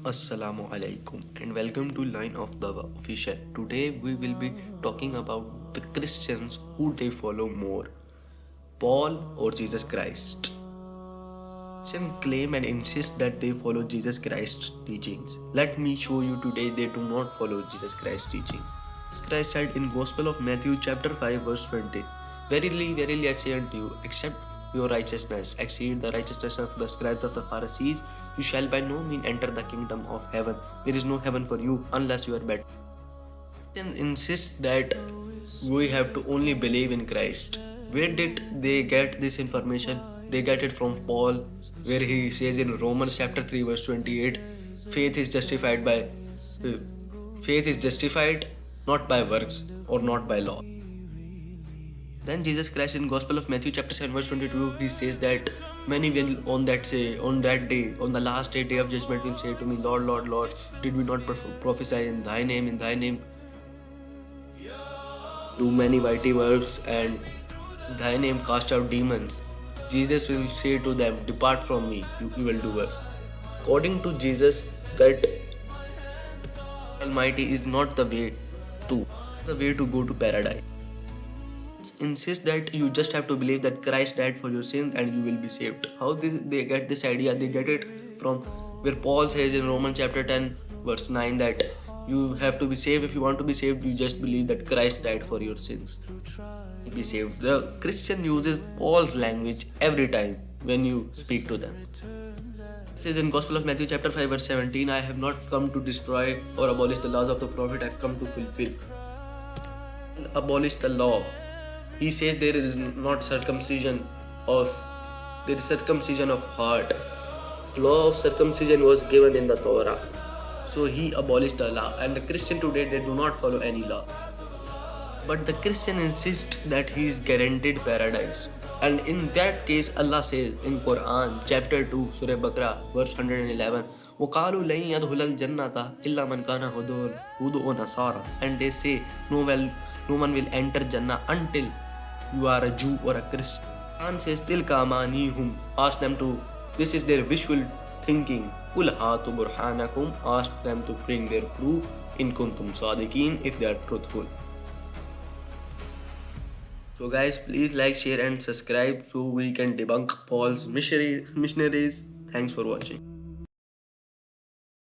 Assalamu alaikum and welcome to Line of the Official. Today we will be talking about the Christians who they follow more, Paul or Jesus Christ. Christians claim and insist that they follow Jesus Christ's teachings. Let me show you today they do not follow Jesus Christ's teaching. Jesus Christ said in Gospel of Matthew chapter 5 verse 20, Verily, verily I say unto you, except your righteousness exceed the righteousness of the scribes of the Pharisees, you shall by no means enter the kingdom of heaven. There is no heaven for you unless you are better. Christians insist that we have to only believe in Christ. Where did they get this information? They get it from Paul, where he says in Romans chapter 3 verse 28, faith is justified not by works or not by law. Then Jesus Christ in Gospel of Matthew chapter 7 verse 22, he says that many will on that day, on the last day of judgment will say to me, Lord, Lord, Lord, did we not prophesy in thy name, do many mighty works, and thy name cast out demons? Jesus will say to them, depart from me, you evildoers. According to Jesus, that Almighty is not the way to go to paradise. Insist that you just have to believe that Christ died for your sins and you will be saved. How they get this idea? They get it from where Paul says in Romans chapter 10 verse 9 that you have to be saved. If you want to be saved, you just believe that Christ died for your sins. Be saved. The Christian uses Paul's language every time when you speak to them. It says in Gospel of Matthew chapter 5 verse 17, I have not come to destroy or abolish the laws of the prophet, I have come to fulfill. Abolish the law. He says there is circumcision of heart. Law of circumcision was given in the Torah. So he abolished the law, and the Christian today, they do not follow any law. But the Christian insists that he is guaranteed paradise. And in that case, Allah says in Quran chapter 2 Surah Baqarah verse 111, وَقَالُوا لَن يَدْخُلَ الْجَنَّةَ إِلَّا مَنْ كَانَ هُودٌ أَوْ نَصَارَى. And they say no one will enter Jannah until you are a Jew or a Christian. Quran says tilka amanihum. Ask them to, this is their wishful thinking. Qul hatu burhanakum. Ask them to bring their proof in kuntum sadiqeen, if they are truthful. So guys, please like, share and subscribe so we can debunk Paul's missionaries. Thanks for watching.